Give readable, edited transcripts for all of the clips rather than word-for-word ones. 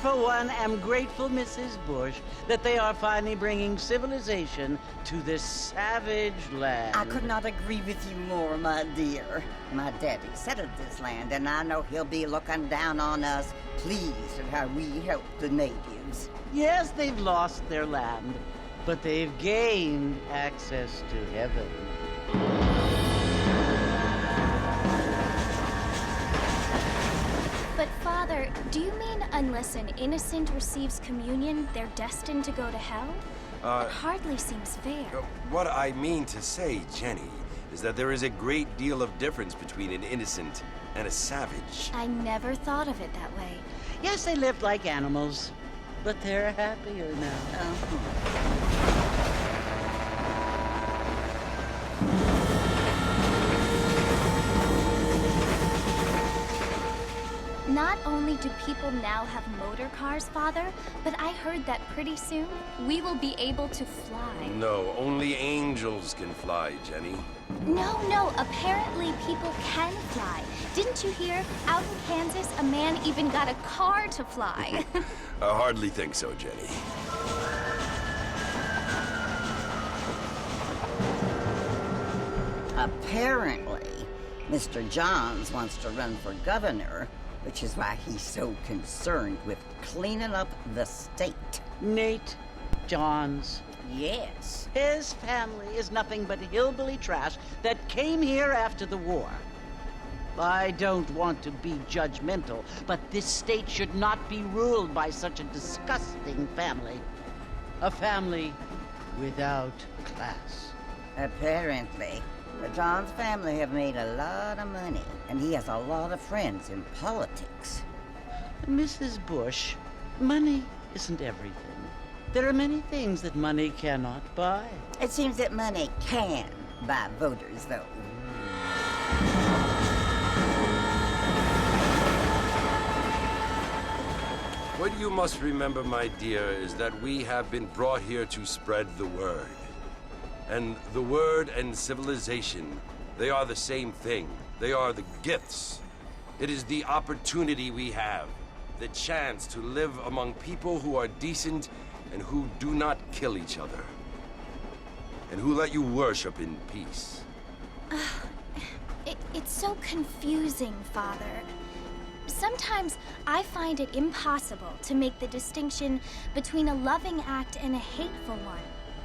for one, am grateful, Mrs. Bush, that they are finally bringing civilization to this savage land. I could not agree with you more, my dear. My daddy settled this land, and I know he'll be looking down on us, pleased at how we help the natives. Yes, they've lost their land, but they've gained access to heaven. But, Father, do you mean unless an innocent receives communion, they're destined to go to hell? It hardly seems fair. What I mean to say, Jenny, is that there is a great deal of difference between an innocent and a savage. I never thought of it that way. Yes, they lived like animals, but they're happier now. Not only do people now have motor cars, Father, but I heard that pretty soon we will be able to fly. No, only angels can fly, Jenny. No, apparently people can fly. Didn't you hear? Out in Kansas, a man even got a car to fly. I hardly think so, Jenny. Apparently, Mr. Johns wants to run for governor, which is why he's so concerned with cleaning up the state. Nate Johns. Yes. His family is nothing but hillbilly trash that came here after the war. I don't want to be judgmental, but this state should not be ruled by such a disgusting family. A family without class. Apparently. The Johns family have made a lot of money, and he has a lot of friends in politics. Mrs. Bush, money isn't everything. There are many things that money cannot buy. It seems that money can buy voters, though. What you must remember, my dear, is that we have been brought here to spread the word. And the word and civilization, they are the same thing. They are the gifts. It is the opportunity we have, the chance to live among people who are decent and who do not kill each other, and who let you worship in peace. It's so confusing, Father. Sometimes I find it impossible to make the distinction between a loving act and a hateful one.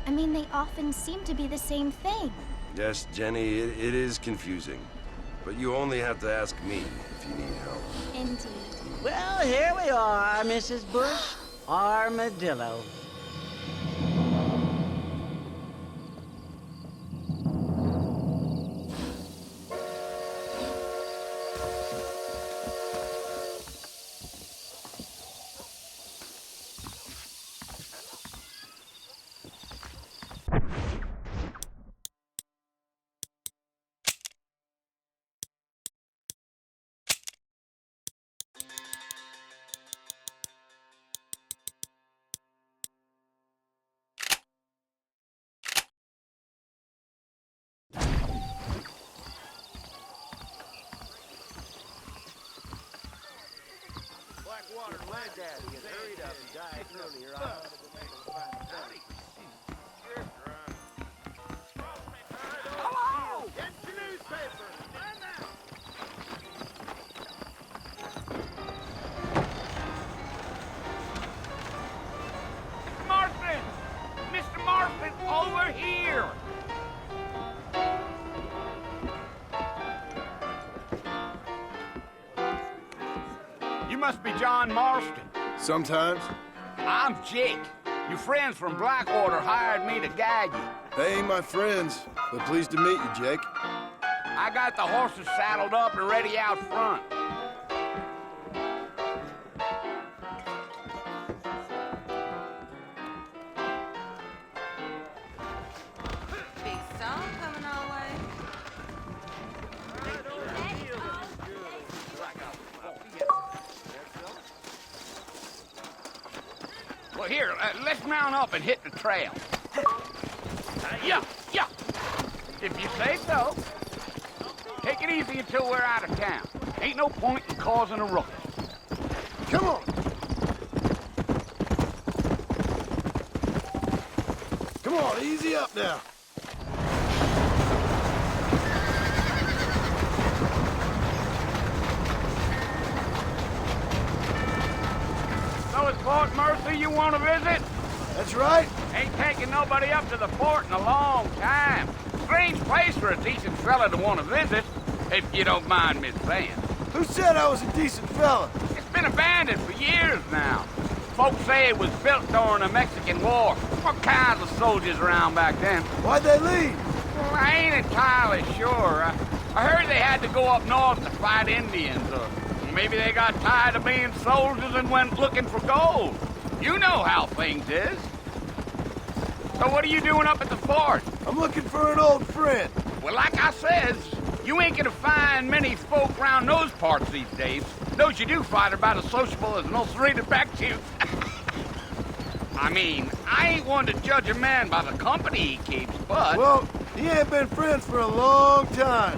I mean, they often seem to be the same thing. Yes, Jenny, it is confusing. But you only have to ask me if you need help. Indeed. Well, here we are, Mrs. Bush. Armadillo. Blackwater, my daddy has hurried up and died earlier. Hello! Get your newspaper! Stand now! Marston! Mr. Marston, over here! You must be John Marston. Sometimes. I'm Jake. Your friends from Blackwater hired me to guide you. They ain't my friends, but pleased to meet you, Jake. I got the horses saddled up and ready out front. Big storm coming our way. Well, here, let's mount up and hit the trail. Yeah. If you say so. Take it easy until we're out of town. Ain't no point in causing a ruckus. Come on! Come on, easy up now. So it's Fort Mercy you want to visit? That's right. Ain't taking nobody up to the fort in a long time. Strange place for a decent fella to want to visit, if you don't mind me saying. Who said I was a decent fella? It's been abandoned for years now. Folks say it was built during the Mexican War. What kinds of soldiers around back then? Why'd they leave? Well, I ain't entirely sure. I heard they had to go up north to fight Indians, or maybe they got tired of being soldiers and went looking for gold. You know how things is. So what are you doing up at the fort? I'm looking for an old friend. Well, like I says, you ain't gonna find many folk around those parts these days. Those you do find are about as sociable as an ulcerated back tooth. I mean, I ain't one to judge a man by the company he keeps, but... Well, he ain't been friends for a long time.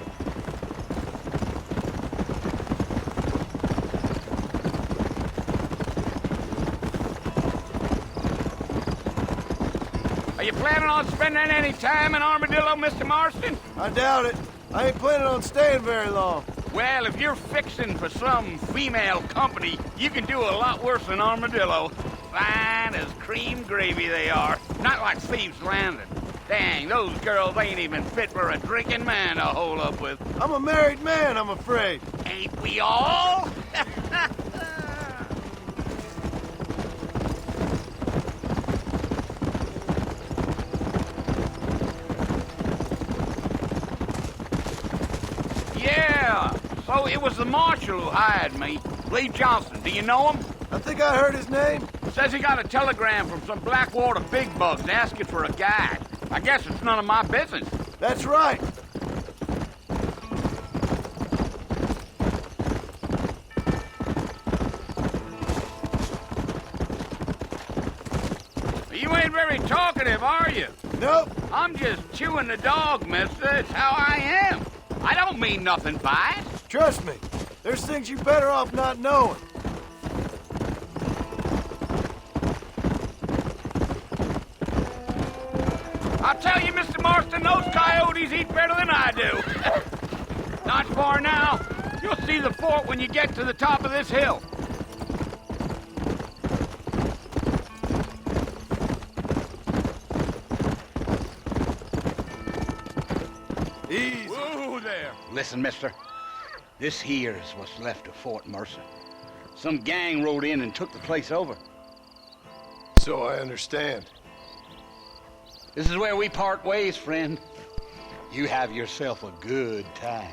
Are you planning on spending any time in Armadillo, Mr. Marston? I doubt it. I ain't planning on staying very long. Well, if you're fixing for some female company, you can do a lot worse than Armadillo. Fine as cream gravy they are. Not like Thieves' Landing. Dang, those girls ain't even fit for a drinking man to hole up with. I'm a married man, I'm afraid. Ain't we all? Yeah, so it was the marshal who hired me. Lee Johnson, do you know him? I think I heard his name. Says he got a telegram from some Blackwater big bugs asking for a guide. I guess it's none of my business. That's right. You ain't very talkative, are you? Nope. I'm just chewing the dog, mister. It's how I am. I don't mean nothing by it. Trust me. There's things you're better off not knowing. I'll tell you, Mr. Marston, those coyotes eat better than I do. Not far now. You'll see the fort when you get to the top of this hill. Easy. Whoa there. Listen, mister. This here is what's left of Fort Mercer. Some gang rode in and took the place over. So I understand. This is where we part ways, friend. You have yourself a good time.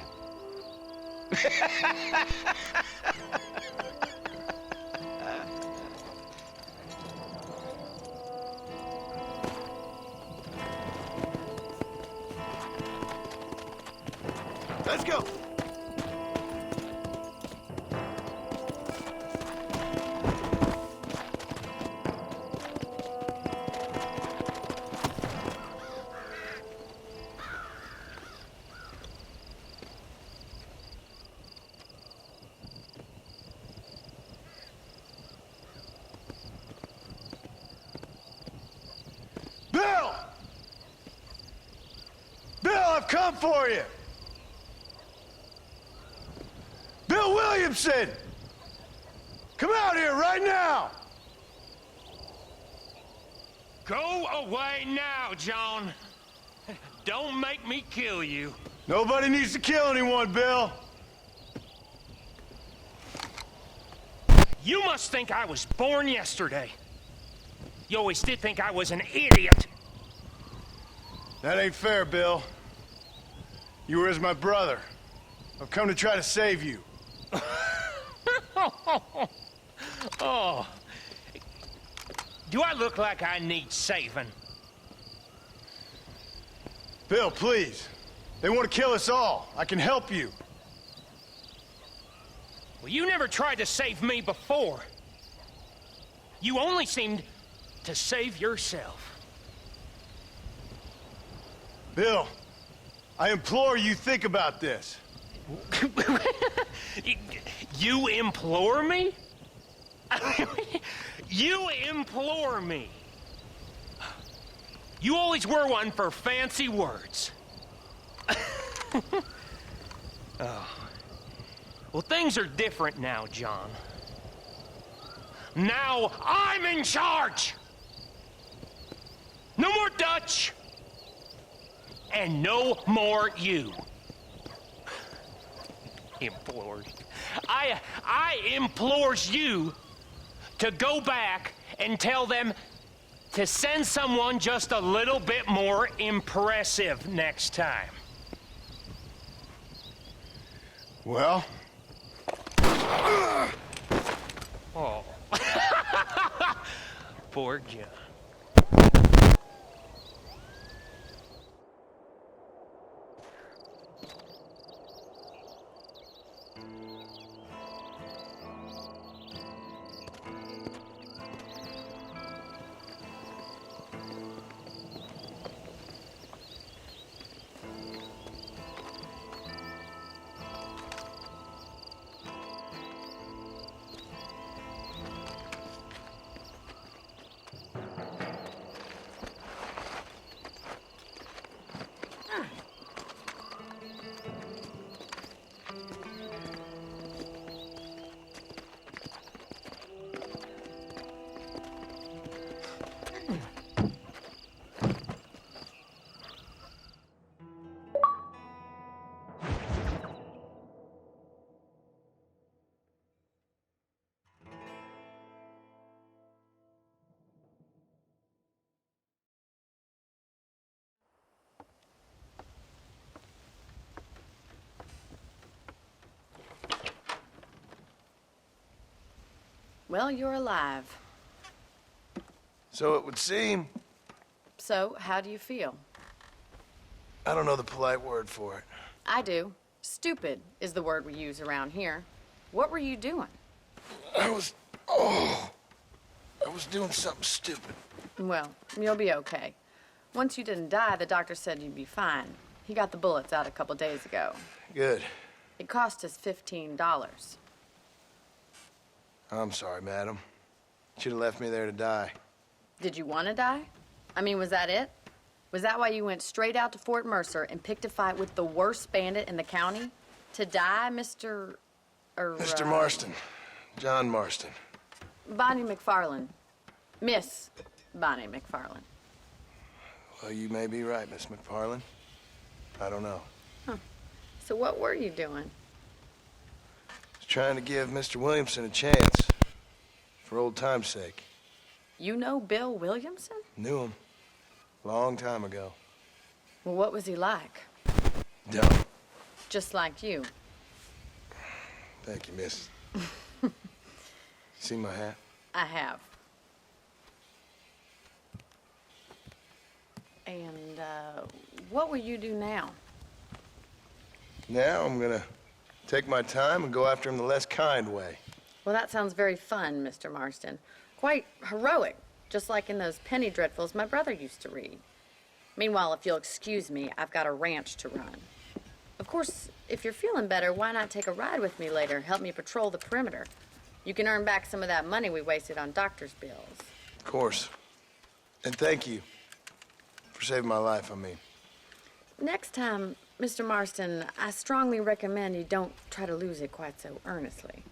Let's go. Bill! Bill, I've come for you! Bill Williamson! Come out here right now! Go away now, John. Don't make me kill you. Nobody needs to kill anyone, Bill. You must think I was born yesterday. You always did think I was an idiot. That ain't fair, Bill. You were as my brother. I've come to try to save you. Oh. Do I look like I need saving? Bill, please. They want to kill us all. I can help you. Well, you never tried to save me before. You only seemed to save yourself. Bill, I implore you think about this. You implore me? You implore me? You always were one for fancy words. Oh. Well, things are different now, John. Now I'm in charge! No more Dutch! And no more you. Implores. I implores you to go back and tell them to send someone just a little bit more impressive next time. Well? Oh. Poor John. Well, you're alive. So it would seem. So, how do you feel? I don't know the polite word for it. I do. Stupid is the word we use around here. What were you doing? I was doing something stupid. Well, you'll be okay. Once you didn't die, the doctor said you'd be fine. He got the bullets out a couple days ago. Good. It cost us $15. I'm sorry, madam. Should have left me there to die. Did you want to die? I mean, was that it? Was that why you went straight out to Fort Mercer and picked a fight with the worst bandit in the county? To die, Mr. Mr. Marston. John Marston. Bonnie McFarland. Miss Bonnie McFarland. Well, you may be right, Miss McFarland. I don't know. So what were you doing? I was trying to give Mr. Williamson a chance. For old time's sake. You know Bill Williamson? Knew him. Long time ago. Well, what was he like? Dumb. Just like you. Thank you, miss. See my hat? I have. And, what will you do now? Now I'm gonna take my time and go after him the less kind way. Well, that sounds very fun, Mr. Marston. Quite heroic, just like in those penny dreadfuls my brother used to read. Meanwhile, if you'll excuse me, I've got a ranch to run. Of course, if you're feeling better, why not take a ride with me later? Help me patrol the perimeter. You can earn back some of that money we wasted on doctor's bills. Of course. And thank you for saving my life, I mean. Next time, Mr. Marston, I strongly recommend you don't try to lose it quite so earnestly.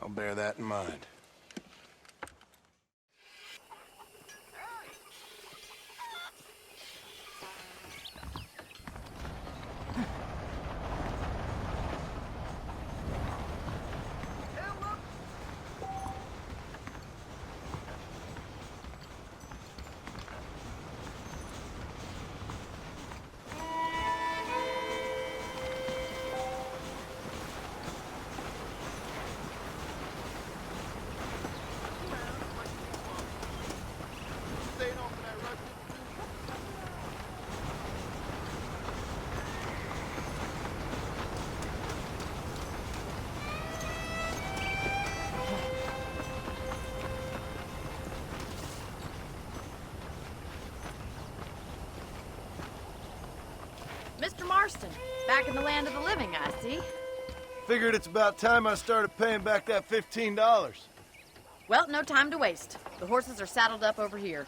I'll bear that in mind. Mr. Marston, back in the land of the living, I see. Figured it's about time I started paying back that $15. Well, no time to waste. The horses are saddled up over here.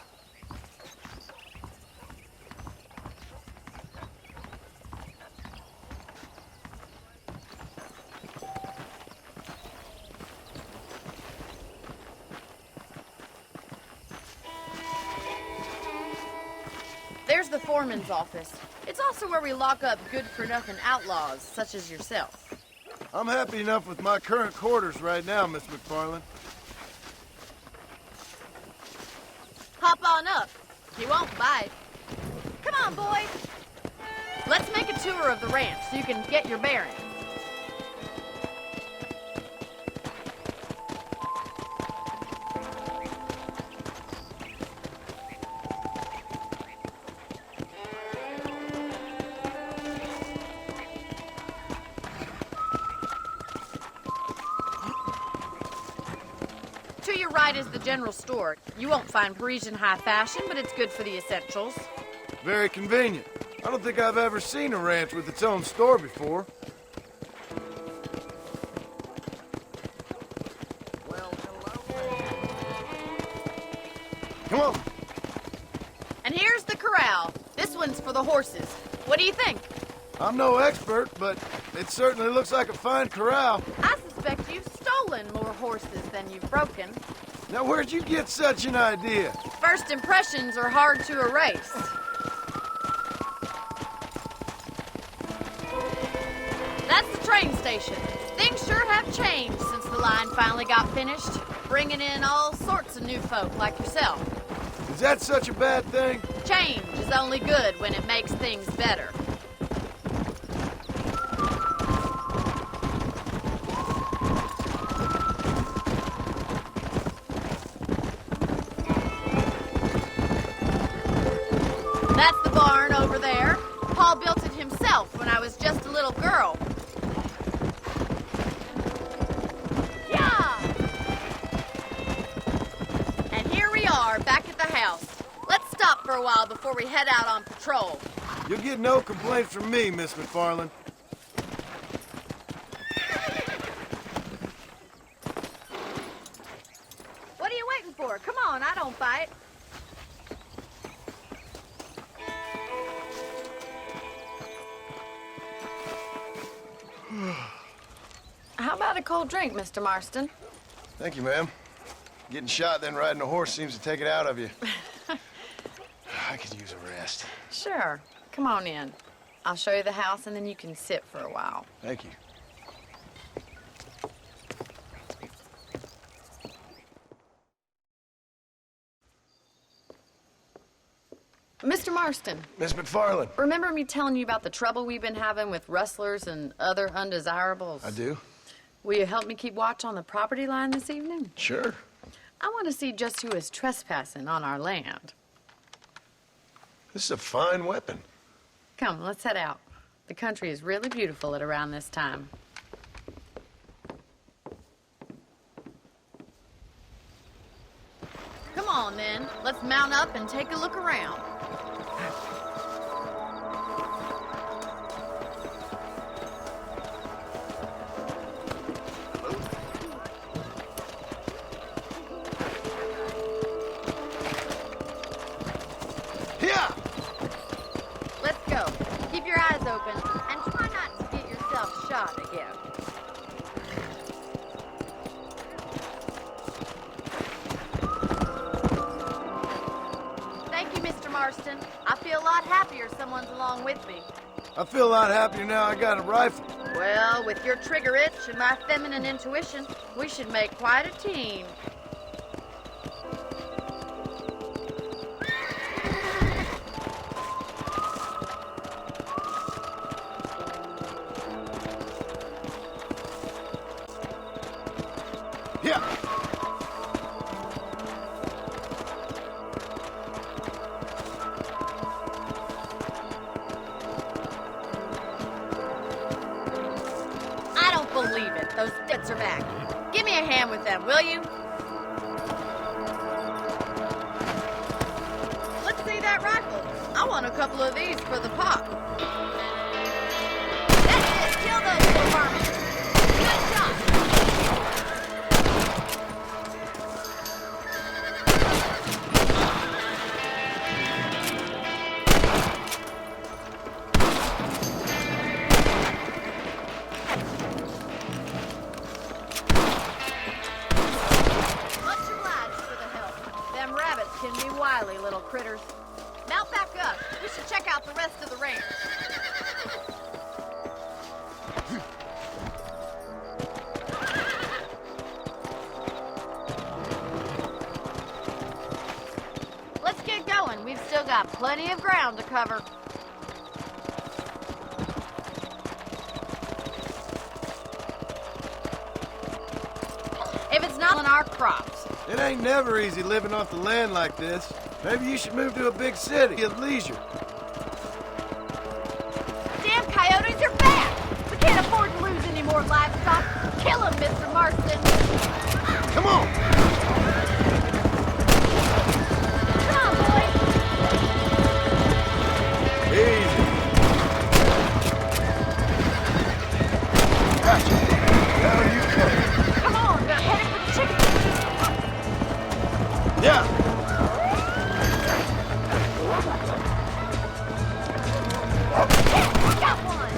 There's the foreman's office. It's also where we lock up good-for-nothing outlaws, such as yourself. I'm happy enough with my current quarters right now, Miss McFarland. Hop on up. He won't bite. Come on, boys. Let's make a tour of the ranch so you can get your bearings. To your right is the general store. You won't find Parisian high fashion, but it's good for the essentials. Very convenient. I don't think I've ever seen a ranch with its own store before. Well, hello. Come on. And here's the corral. This one's for the horses. What do you think? I'm no expert, but it certainly looks like a fine corral. I suspect you've stolen more horses than you've broken. Now, where'd you get such an idea? First impressions are hard to erase. That's the train station. Things sure have changed since the line finally got finished, bringing in all sorts of new folk like yourself. Is that such a bad thing? Change is only good when it makes things better. That's the barn over there. Paul built it himself when I was just a little girl. Yeah! And here we are, back at the house. Let's stop for a while before we head out on patrol. You'll get no complaints from me, Miss McFarland. What are you waiting for? Come on, I don't bite. How about a cold drink, Mr. Marston? Thank you, ma'am. Getting shot, then riding a horse seems to take it out of you. I could use a rest. Sure. Come on in. I'll show you the house, and then you can sit for a while. Thank you. Mr. Marston, Miss McFarland. remember me telling you about the trouble we've been having with rustlers and other undesirables? I do? Will you help me keep watch on the property line this evening? Sure. I want to see just who is trespassing on our land. This is a fine weapon. Come, let's head out. The country is really beautiful at around this time. Come on, then. Let's mount up and take a look around. Here! Let's go. Keep your eyes open and try not to get yourself shot again. Thank you, Mr. Marston. I feel a lot happier someone's along with me. I feel a lot happier now I got a rifle. Well, with your trigger itch and my feminine intuition, we should make quite a team. Here! I don't believe it. Those dits are back. Give me a hand with them, will you? Let's see that rifle. I want a couple of these for the pop. That's it. Kill those little varmints. Good shot. Much obliged for the help. Them rabbits can be wily little critters. Mount back up. We should check out the rest of the range. Let's get going. We've still got plenty of ground to cover. If it's not on our crops. It ain't never easy living off the land like this. Maybe you should move to a big city at leisure. Damn coyotes are back! We can't afford to lose any more livestock. Kill them, Mr. Marston. Come on! Come on, boys. Easy. Gotcha. Down you come. Come on, they're headed for the chicken. Yeah. I got one.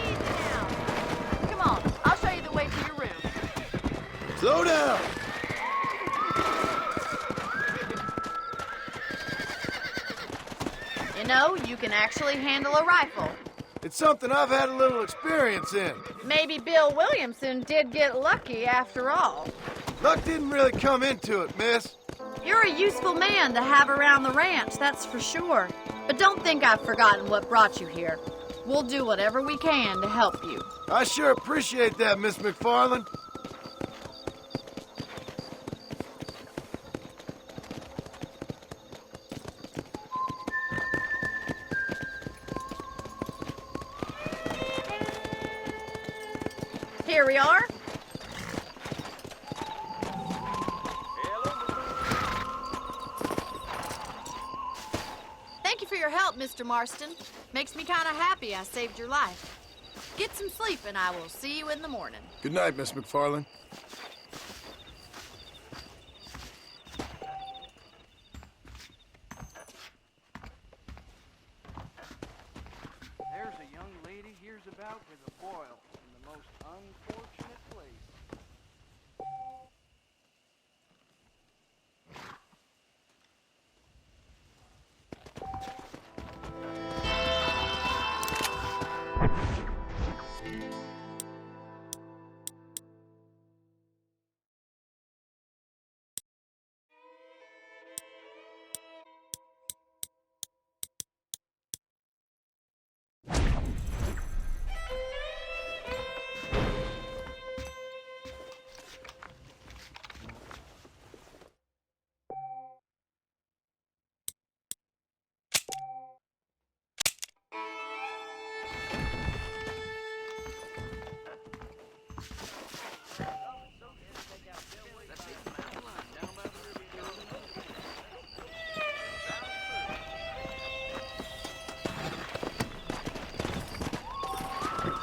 Easy now. Come on, I'll show you the way to your room. Slow down. You know, you can actually handle a rifle. It's something I've had a little experience in. Maybe Bill Williamson did get lucky after all. Luck didn't really come into it, miss. You're a useful man to have around the ranch, that's for sure. But don't think I've forgotten what brought you here. We'll do whatever we can to help you. I sure appreciate that, Miss McFarland. Here we are. Thank you for your help, Mr. Marston. Makes me kind of happy I saved your life. Get some sleep and I will see you in the morning. Good night, Miss McFarland. There's a young lady hears about with a boil in the most unfortunate place.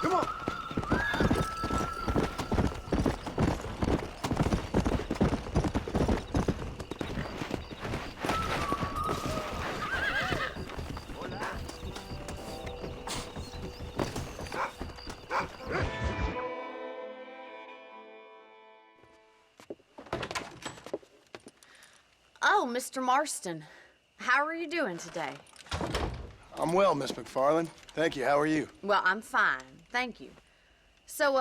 Come on. Oh, Mr. Marston. How are you doing today? I'm well, Miss McFarland. Thank you. How are you? Well, I'm fine. Thank you. So,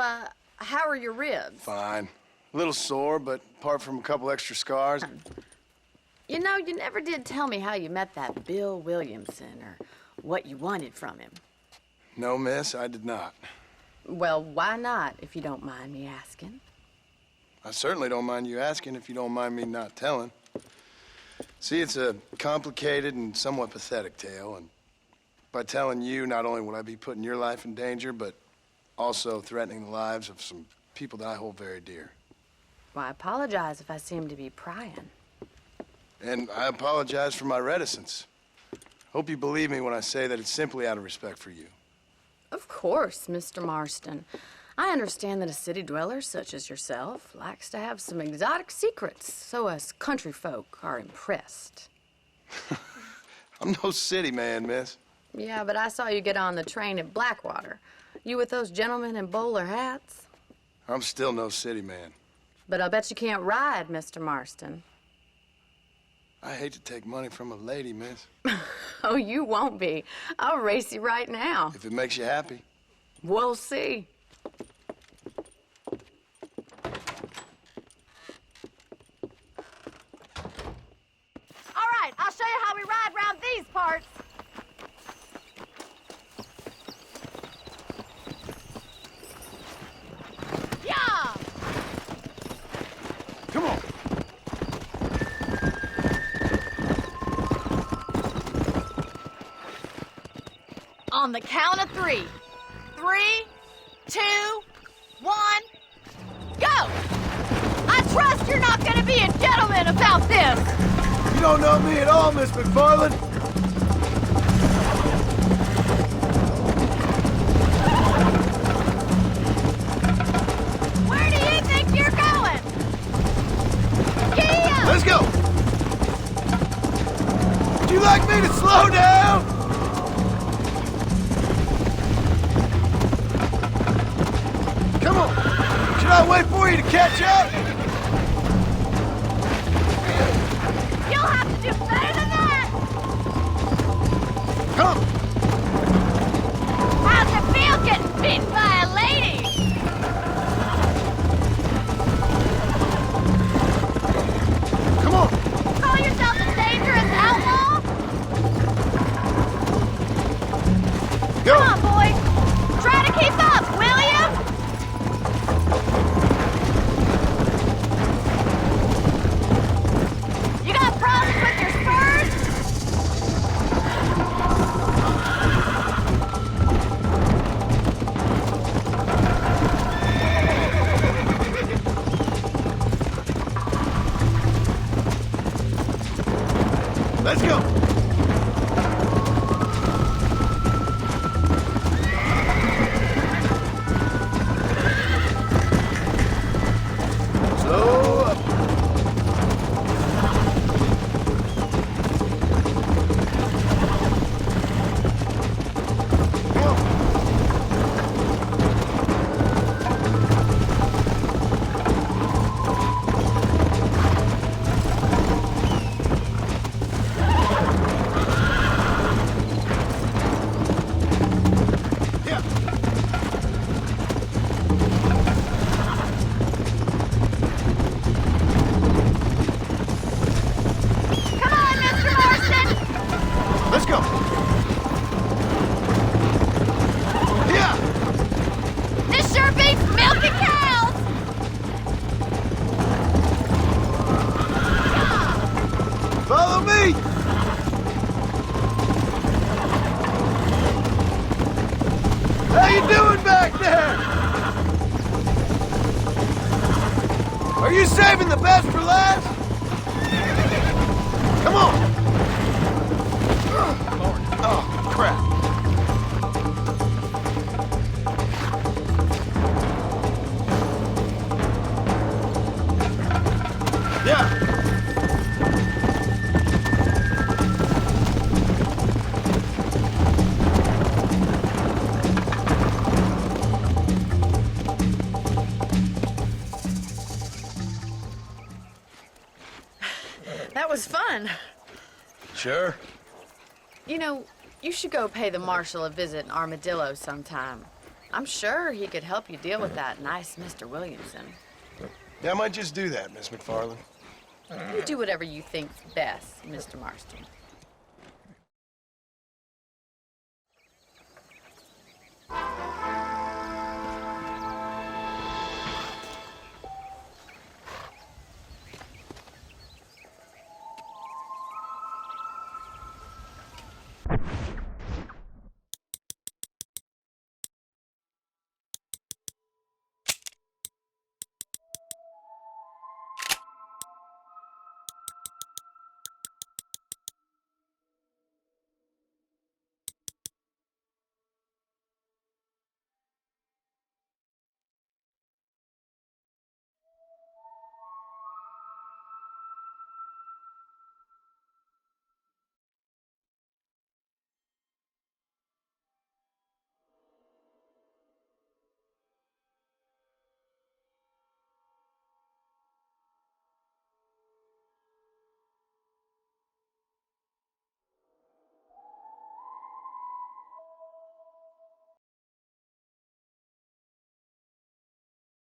how are your ribs? Fine. A little sore, but apart from a couple extra scars. You know, you never did tell me how you met that Bill Williamson or what you wanted from him. No, miss, I did not. Well, why not, if you don't mind me asking? I certainly don't mind you asking if you don't mind me not telling. See, it's a complicated and somewhat pathetic tale, and by telling you, not only would I be putting your life in danger, but also threatening the lives of some people that I hold very dear. Well, I apologize if I seem to be prying. And I apologize for my reticence. Hope you believe me when I say that it's simply out of respect for you. Of course, Mr. Marston. I understand that a city dweller such as yourself likes to have some exotic secrets, so us country folk are impressed. I'm no city man, miss. Yeah, but I saw you get on the train at Blackwater. You with those gentlemen in bowler hats? I'm still no city man. But I'll bet you can't ride, Mr. Marston. I hate to take money from a lady, miss. Oh, you won't be. I'll race you right now. If it makes you happy. We'll see. All right, I'll show you how we ride around these parts. Yeah! Come on. On the count of 3. 3, 2, 1, go! I trust you're not gonna be a gentleman about this! You don't know me at all, Miss McFarland. Where do you think you're going? Kia! Let's go. Would you like me to slow down? Come on. Should I wait for you to catch up? You'll have to do better than that! Come. How's it feel getting beaten by a lady? Come on. Call yourself a dangerous outlaw? Go. Come on, boy. Try to keep up, will you? You got problems with your spurs? Let's go. Slow up. Come on. Yeah. Come on, Mr. Marston! Let's go. Yeah. This sure beats milking cows! Follow me. How you doing back there? Are you saving the best for last? Come on. Oh, crap. Yeah. That was fun. Sure. You know, you should go pay the marshal a visit in Armadillo sometime. I'm sure he could help you deal with that nice Mr. Williamson. Yeah, I might just do that, Miss McFarland. You do whatever you think's best, Mr. Marston.